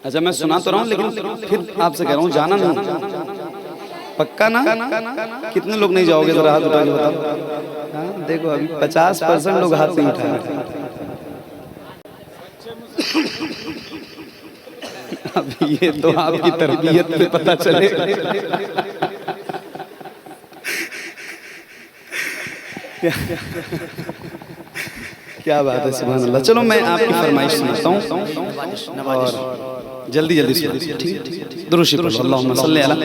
अच्छा मैं सुना तो रहा हूँ, लेकिन फिर आपसे कह रहा हूँ जाना नहीं, पक्का ना? कितने लोग नहीं जाओगे जरा हाथ उठा के बताओ। हाँ, देखो अभी 50% लोग हाथ नहीं उठाए। अब ये तो आपकी तरबियत पे पता चलेगा। क्या बात है, सुभान अल्लाह। चलो मैं आपकी फरमाइश सुनाता हूँ और जल्दी जल्दी सुनाइए, ठीक है? दुरूद शरीफ अल्लाहुम्मा सल्ली अला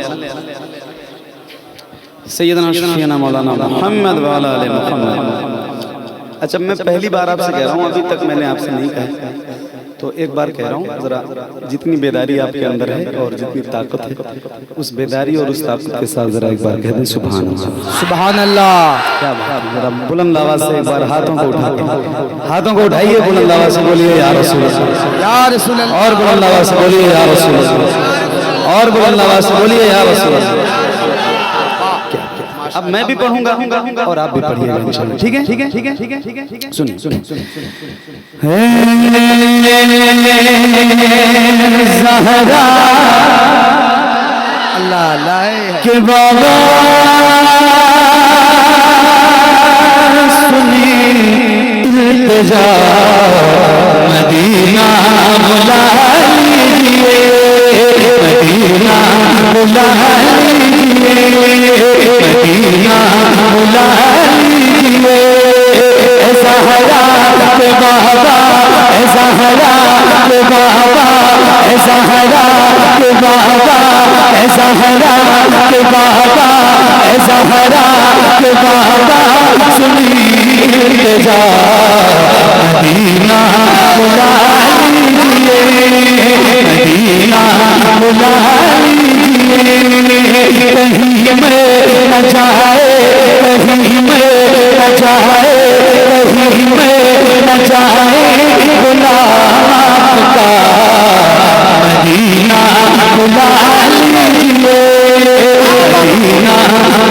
सय्यदना शफीना मौलाना मुहम्मद व अला आलि मुहम्मद। अच्छा मैं पहली बार आपसे कह रहा हूँ, अभी तक मैंने आपसे नहीं कहा, तो एक बार कह रहा हूँ, जरा जितनी बेदारी आपके अंदर है और जितनी ताकत है, उस बेदारी और उस ताकत के साथ जरा एक बार कह दें सुभान अल्लाह। सुभान अल्लाह। क्या बात है, जरा बुलंद आवाज से एक बार हाथों को उठा के, हाथों को उठाइए, बुलंद आवाज से बोलिए या रसूल अल्लाह, या रसूल अल्लाह। और बुलंद आवाज से बोलिए या रसूल अल्लाह, और बुलंद आवाज से बोलिए या रसूल अल्लाह। अब मैं भी पढ़ूंगा और आप भी पढ़िएगा इंशाल्लाह, ठीक है? ठीक है, ठीक है, ठीक है, ठीक है, ठीक है। सुनिए सुनिए सुनिए ज़हरा अल्लाह अल्लाह के बाबा सुनी इल्तिजा, मदीना बुला लीजिए, मदीना बुला लीजिए, मदीना बुला लीजिए। ज़हरा के बाबा, ज़हरा के बाबा, ज़हरा के बाबा, ज़हरा के बाबा, ज़हरा के बाबा सुनी इल्तिजा, मदीना बुला लीजिए, मदीना बुला लीजिए। कहीं में न जाए, कहीं में न जाए, कहीं में न जाए गुलाम का, मदीना बुला लीजिए, मदीना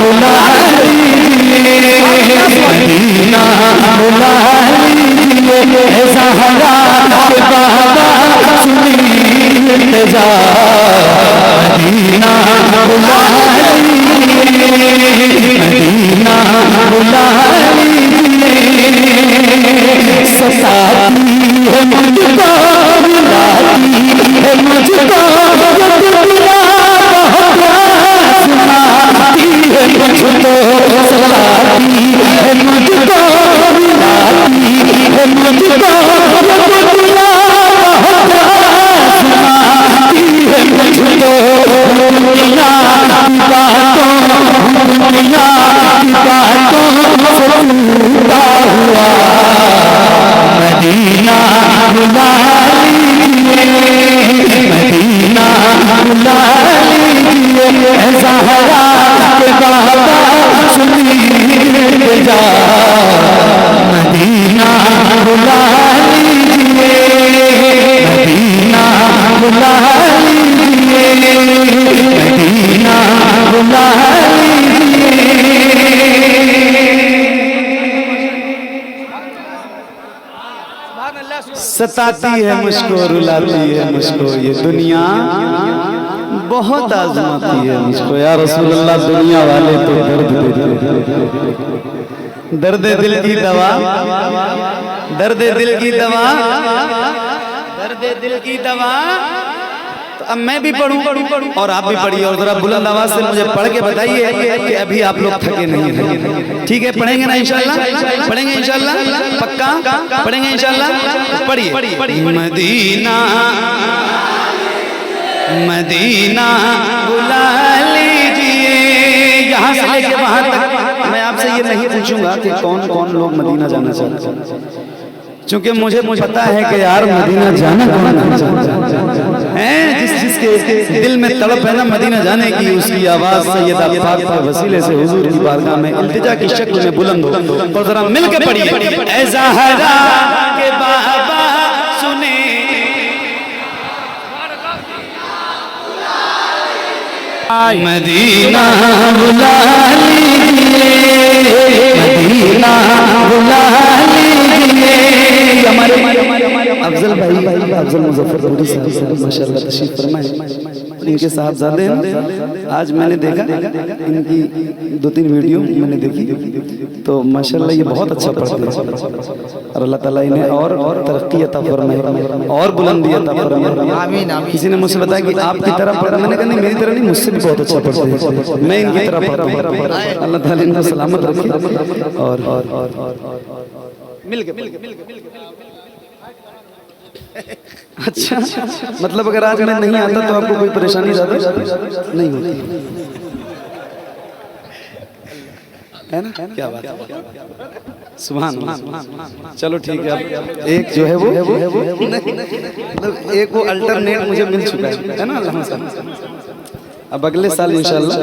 बुला लीजिए, मदीना बुला लीजिए। ज़हरा के बाबा सुनी इल्तिजा, मदीना बुला लीजिए, मदीना बुला लीजिए। सताती है मुझको, बुलाती है मुझको, सुनाती है मुझको, सताती है मुझको, बुलाती है मुझको, सुनाती है मुझको। दुनिया की बातों, दुनिया की बातों से टूटा हुआ, मदीना बुला लीजिए, मदीना बुला लीजिए। ज़हरा के बाबा सुनी इल्तिजा, मदीना बुला लीजिए, मदीना बुला लीजिए, मदीना बुला लीजिए। सताती है मुझको, रुलाती है मुझको ये दुनिया, बहुत आजमाती है मुझको। या रसूल अल्लाह, दुनिया वाले तो दर्द देते, दर्द दिल की दवा, दर्द दिल की दवा, दर्द दिल की दवा। तो अब मैं भी पढ़ूं और आप भी पढ़िए, और जरा बुलंद आवाज से मुझे पढ़ के बताइए कि अभी आप लोग थके नहीं हैं, ठीक है? पढ़ेंगे ना इंशाल्लाह? पढ़ेंगे इंशाल्लाह? पक्का पढ़ेंगे इंशाल्लाह? पढ़िए। मदीना मदीना बुला लीजिए। यहाँ से लेके वहां तक मैं आपसे ये नहीं पूछूंगा कि कौन कौन लोग मदीना जाना चाहते हैं, क्योंकि मुझे पता है कि यार मदीना जाना कौन नहीं चाहता है। जिसके दिल में तड़प है ना मदीना जाने की, उसकी आवाज सैयदा पाक के वसीले से हुजूर की बारगाह में इल्तिजा की शक्ल में बुलंद हो। और जरा मिल के पढ़िए, ऐ ज़हरा के बाबा सुने, मदीना बुला लीजिए, मदीना बुला लीजिए। हमारे अफजल भाई, अफजल मुजफ्फरपुरी साहब माशाल्लाह तशरीफ फरमाए। इनके साहबजादे हैं। आज मैंने देखा इनकी 2-3 वीडियो मैंने देखी, तो माशाल्लाह ये बहुत अच्छा पढ़ते हैं और अल्लाह ताला इन्हें और तरक्की अता फरमाए और बुलंदी अता फरमाए। आमीन आमीन। किसी ने मुझसे बताया कि आपकी तरह पढ़ा, मैंने कहा नहीं मेरी तरह नहीं, मुझसे भी बहुत अच्छा पढ़ते हैं, मैं इनकी तरह पढ़ता हूँ। अल्लाह ताला इनको सलामत रखे और मिल के अच्छा, मतलब अगर आज मैं नहीं आता तो आपको कोई परेशानी ज्यादा नहीं होती है ना? क्या बात है, सुभान अल्लाह। चलो ठीक है, अब एक जो है वो मतलब एक वो अल्टरनेट मुझे मिल चुका है ना अल्लाह से। अब अगले साल इंशाल्लाह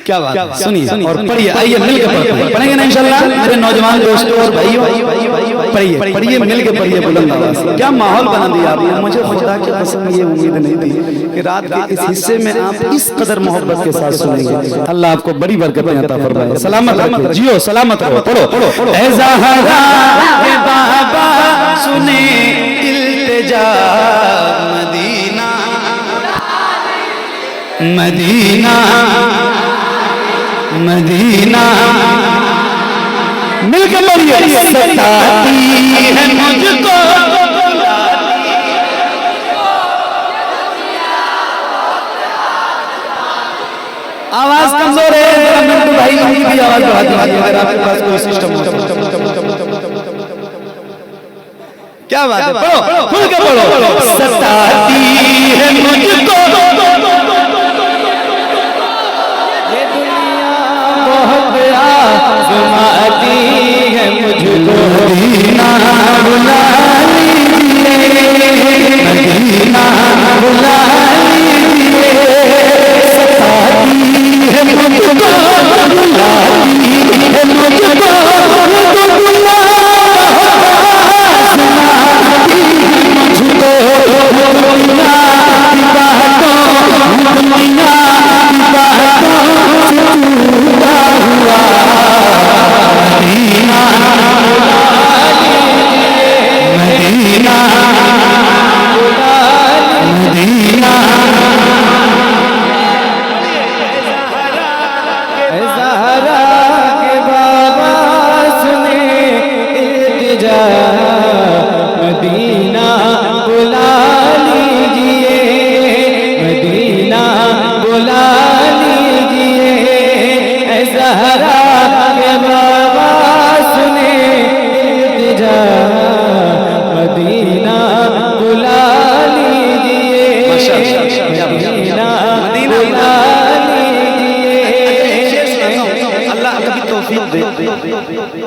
क्या बात, सुनिए और पढ़िए, आइए मिलकर पढ़ेंगे ना इंशाल्लाह मेरे नौजवान दोस्तों और भाइयों। पढ़िए मिलकर पढ़िए बुलंद आवाज से। क्या माहौल बना दिया आपने, मुझे खुदा की कसम ये उम्मीद नहीं थी कि रात के इस हिस्से में आप इस कदर मोहब्बत के साथ सुनेंगे। अल्लाह आपको बड़ी बरकतें अता फरमाए, सलामत रखे, जियो सलामत रहो। पढ़ो ऐ ज़हरा के बाबा सुने इल्तिजा मदीना मदीना मदीना मिलकर पढ़िए। सताती है मुझको आवाज कमजोर है, जरा मिंटू भाई की भी आवाज बढ़ा दीजिए अगर आपके पास कोई सिस्टम हो। क्या बात है, पढ़ो खुल के पढ़ो। सताती है मुझको ये दुनिया बहुत आज़माती है मुझको, मदीना बुला लीजिए मदीना बुला लीजिए। सताती है मुझको बुलाती है मुझको,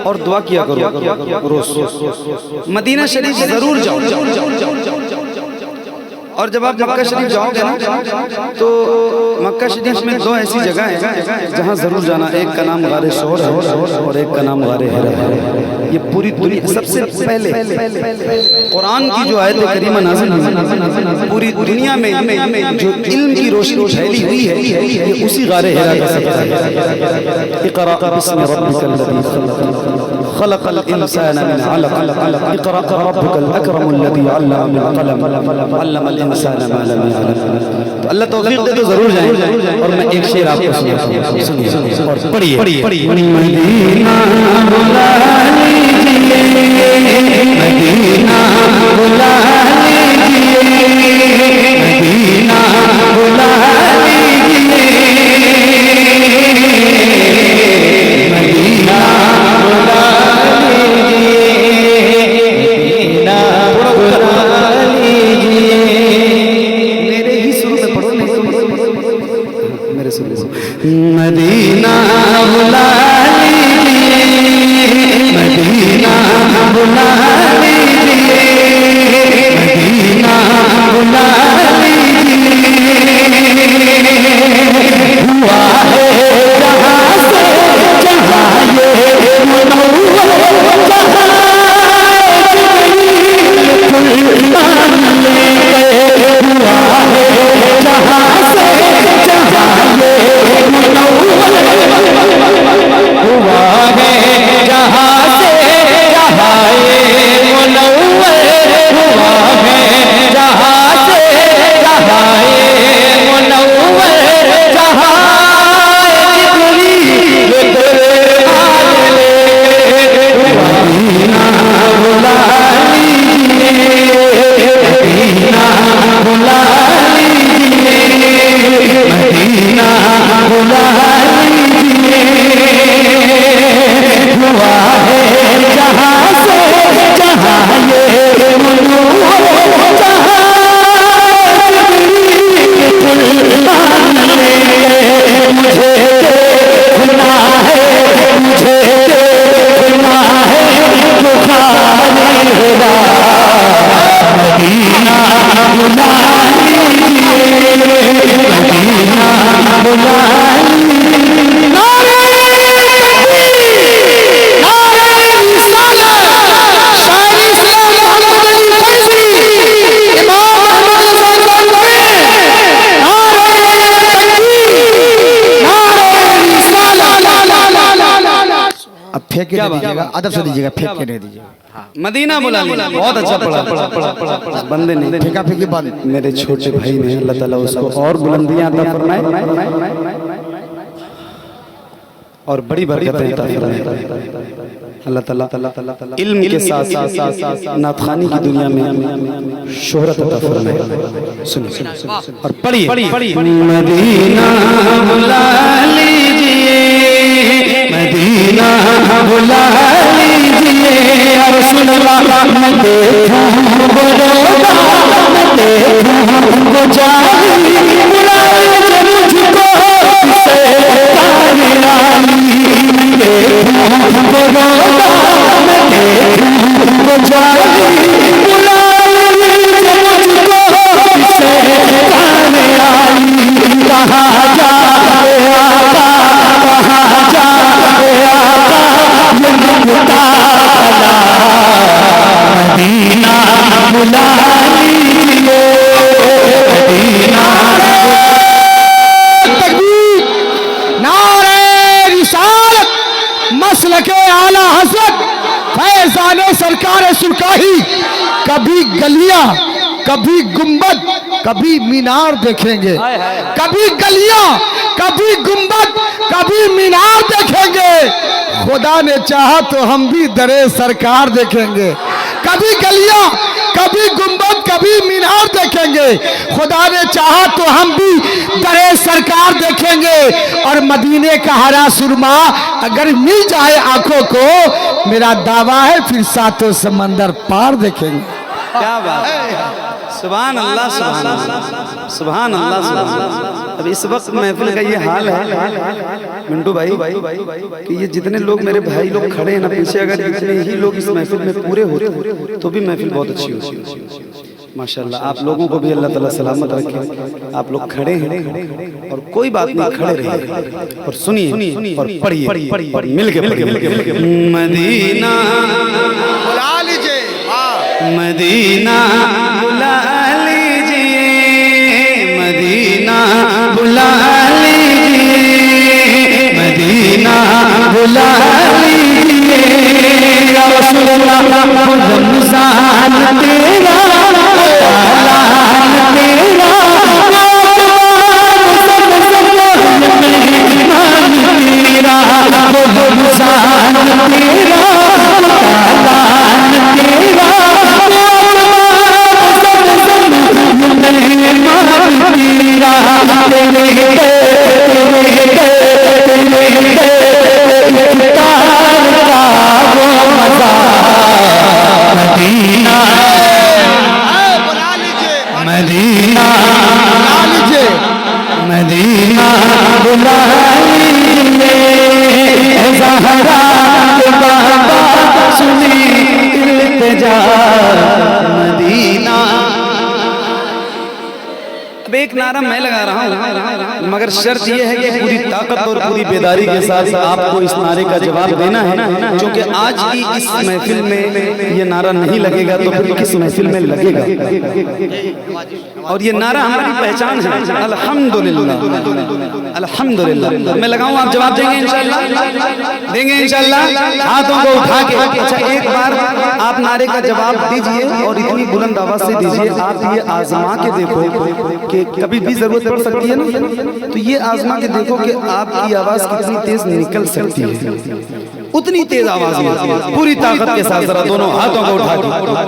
और दुआ किया करो रोज। मदीना शरीफ जरूर जाओ, और जब आप मक्का शरीफ जाओगे ना तो मक्का शरीफ में 2 ऐसी जगह है जहाँ जरूर जाना। एक का नाम गारे शोर है और एक का नाम गारे हिरा है। ये पूरी दुनिया सबसे पहले कुरान की जो आयत करीमा नाज़िल हुई पूरी दुनिया में जो इल्म की रोशनी फैली हुई है ये उसी गारे हिरा का सबसे है। इक़रा बिस्मि रब्बिकल लज़ी खलक़ खलक़ल इंसाना मिन अलक़ इक़रा रब्बुकल अकरमुल लज़ी अल्लमा बिल क़लम अल्लमल इंसाना मा लम यअलम। तो अल्लाह तौफीक दे तो जरूर जाएं। और मैं एक शेर आपको सुनाऊंगा और पढ़िए। मदीना बुला लीजिए मदीना बुला लीजिए मदीना बुला लीजिए मदीना बुला लीजिए मदीना बुला लीजिए। मेरे ही सुर में पढ़ो, मेरे सुर में मदीना बुला मदीना बुला लीजिए मदीना बुला लीजिए। हुआ है जहाँ से जहाँ ये मुनव्वर जहाँ कुर्बान ले गए। हुआ है जहाँ से जहाँ ये मुनव्वर हुआ है जहाँ से जहाँ ये फेंक के नहीं दीजिएगा, अदब से दीजिएगा, फेंक के नहीं दीजिएगा। मदीना बुला लिया, बहुत अच्छा पढ़ा। बंदे नहीं, फेंका फेंकी बंद। मेरे छोटे भाई ने अल्लाह ताला उसको और बुलंदियां अता फरमाए और बड़ी बरकतें अता फरमाए। अल्लाह ताला इल्म के साथ नाथखानी की दुनिया में शोहरत अता फरमाए। सुनो और पढ़िए, मदीना बुला लीजिए, मदीना बुला लीजिए, या रसूल अल्लाह मैं देखूं वो रोज़ा, मैं देखूं वो जाली, बुला लीजिए मुझको से कामिलानी, देखूं वो रोज़ा, मैं देखूं वो जाली, बुला लीजिए मुझको से कामिलानी, कहाँ जाए आका, कहाँ जाए आका, मदीना बुला लीजिए, मदीना। तकबीर, नारे रिसालत, मसलके आला हज़रत फैज़ाने सरकार सुल्काही। कभी गलियां, कभी गुंबद, कभी मीनार देखेंगे, कभी गलियां, कभी गुंबद, कभी मीनार देखेंगे। खुदा ने चाहा तो हम भी दरे सरकार देखेंगे। कभी गलियां, कभी गुंबद, कभी मीनार देखेंगे। खुदा ने चाहा तो हम भी दरे सरकार देखेंगे। और मदीने का हरा सुरमा अगर मिल जाए आंखों को, मेरा दावा है फिर सातों समंदर पार देखेंगे। क्या बात है, सुभान अल्लाह, सुभान अल्लाह, सुभान अल्लाह, सुभान अल्लाह। अब इस वक्त महफिल का ये हाल है मिंटू भाई कि ये जितने लोग मेरे भाई लोग खड़े हैं ना पीछे, अगर इतने ही लोग इस महफिल में पूरे होते तो भी महफिल बहुत अच्छी होती। माशाल्लाह, आप लोगों को भी अल्लाह ताला सलामत रखे। आप लोग खड़े हैं और कोई बात नहीं, खड़े रहिए और सुनिए और पढ़िए और मिल के मदीना बुला लीजिए, मदीना बुला लीजिए, मदीना बुला लीजिए, मदीना बुला लीजिए, या रसूल अल्लाह रमज़ान तेरा, तालान तेरा, मेरा रमज़ान तेरा, तालान तेरा, मदीना मदीना बुला लीजिए, ज़हरा के बाबा सुनी इल्तिजा, मदीना। अब एक नारा मैं लगा रहा हूँ, मगर शर्त यह है कि पूरी ताकत और पूरी बेदारी के साथ आपको इस नारे का जवाब देना है, क्योंकि आज की इस महफिल में ये नारा नहीं लगेगा तो फिर किस महफिल में लगेगा। और ये नारा हमारी पहचान है, अल्हम्दुलिल्लाह, अल्हम्दुलिल्लाह। मैं लगाऊं, आप जवाब देंगे इंशाल्लाह, देंगे इंशाल्लाह, हाथों को उठा के। अच्छा, एक बार आप नारे का जवाब दीजिए और इतनी बुलंद आवाज से दीजिए, आप ये आजमा के देखो कि कभी भी जरूरत पड़ सकती है ना, तो ये आजमा के देखो कि आपकी आवाज कितनी तेज निकल सकती है। उतनी तेज आवाज में पूरी ताकत के साथ जरा दोनों हाथों को उठा के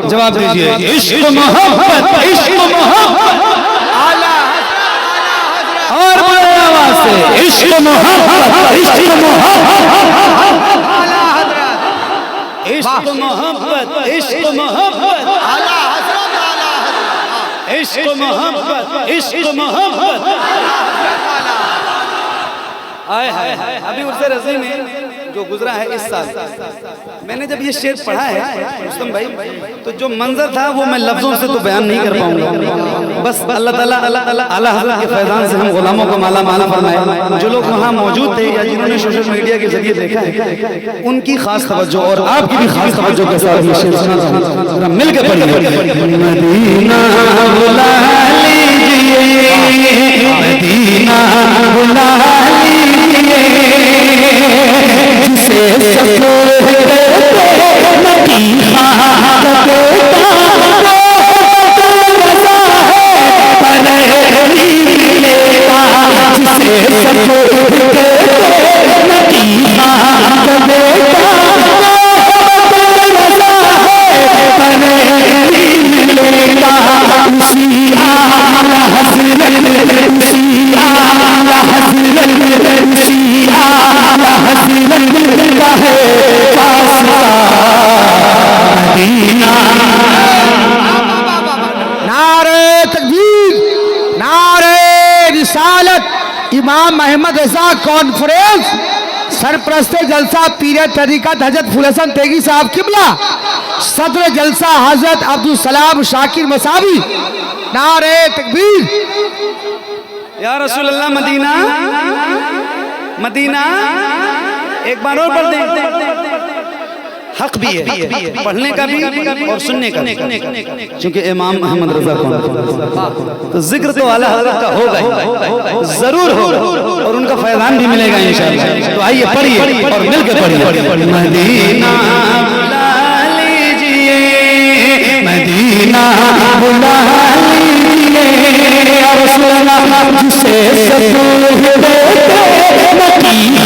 जवाब दीजिए, इश्क मोहब्बत, इश्क मोहब्बत, और बड़ी आवाज से इश्क मोहब्बत, इश्क मोहब्बत, इश्क मोहब्बत, इश्क मोहब्बत, इश्क मोहब्बत, इश्क मोहब्बत। आए हाय हाय, अभी उर्से रज़ी में जो गुजरा है इस साल, मैंने जब ये शेर पढ़ा है रुस्तम भाई, तो जो मंजर था वो मैं लफ्जों से तो बयान नहीं कर पाऊंगा। बस अल्लाह ताला आला हज़रत के फैज़ान से हम गुलामों को माला माल फरमाए। जो लोग वहाँ मौजूद थे या जिन्होंने सोशल मीडिया के जरिए देखा है, उनकी खास तवज्जो और आपकी भी खास तवज्जो के साथ ये शेर सुना था, मिल के पढ़िए। मदीना बुला लीजिए, मदीना बुला लीजिए, जिसे नारे तकबीर, नारे रिसालत। इमाम अहमद रजा कॉन्फ्रेंस सरप्रस्ते जलसा पीर तरीक़त हजरत फूल हसन तेगी साहब किबला, सदर जलसा हजरत अब्दुल सलाम शाकिर मसावी। नारे तकबीर। या रसूल अल्लाह, मदीना मदीना। एक बार और पढ़ दें, हक भी है पढ़ने का भी और सुनने का, क्योंकि इमाम अहमद रजा कौन, तो जिक्र तो आला हज़रत का होगा ही, जरूर होगा, और उनका फैज़ान भी मिलेगा इंशाअल्लाह। तो आइए पढ़िए और मिलकर पढ़िए। मदीना बुला लीजिए, मदीना बुला लीजिए, जिसे मदीना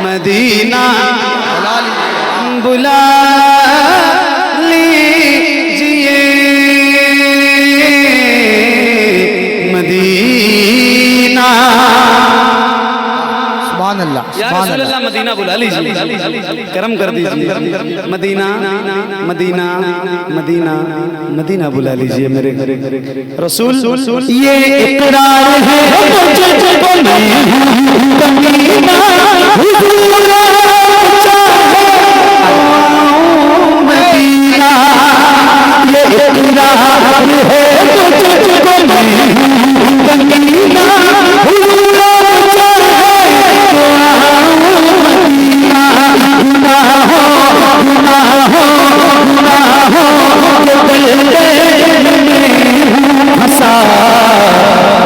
मदीना बुला लीजिए, मदीना। सुभान अल्लाह, या रसूल अल्लाह, मदीना बुला लीजिए, करम कर दीजिए। मदीना मदीना मदीना मदीना बुला लीजिए मेरे रसूल। ये इकरार है मुझको मैं मदीना, मदीना। ये इकरार है मुझको मैं मदीना,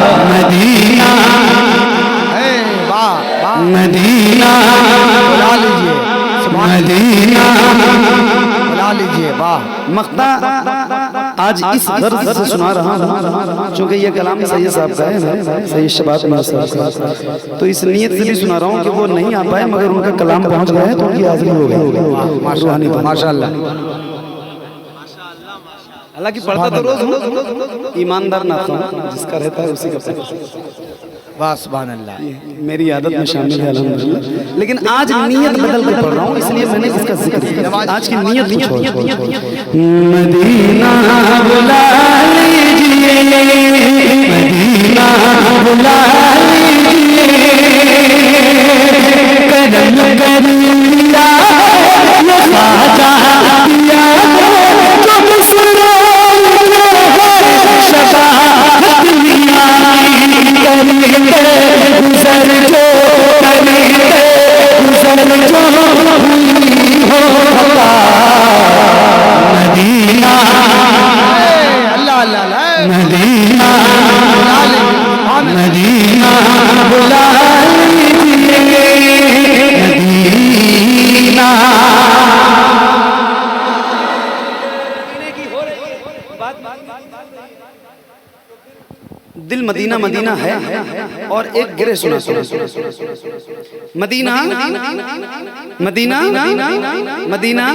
मदीना मदीना बुला लीजिए, मदीना बुला लीजिए। वाह, मक्ता आज इस गर्ज से सुना रहा हूँ, क्योंकि ये कलाम सैयद साहब का है, सैयद शबाब साहब का, तो इस नीयत से भी सुना रहा हूँ कि वो नहीं आ पाए, मगर उनका कलाम पहुँच गया है तो उनकी हाजिरी हो गई। माशाअल्लाह। हालांकि पढ़ता तो रोज हूँ, ईमानदार ना था, जिसका रहता है उसी का पता। वाह, सुभान अल्लाह। मेरी आदत में शामिल है अल्हम्दुलिल्लाह, लेकिन आज नीयत बदल के पढ़ रहा हूँ, इसलिए मैंने इसका जिक्र किया। आज की नीयत कुछ और। मदीना बुला लीजिए, मदीना बुला लीजिए, करम करिया ये ख्वाजा दिया जो मुसरा शफाअत दुनिया करेंगे, गुजर जो करेंगे, गुजर जो हो मदीना। अल्लाह अल्लाह, मदीना मदीना बुला लीजिए, मदीना। दिल मदीना मदीना है, और एक गिरे सुना सुना मदीना मदीना मदीना मदीना।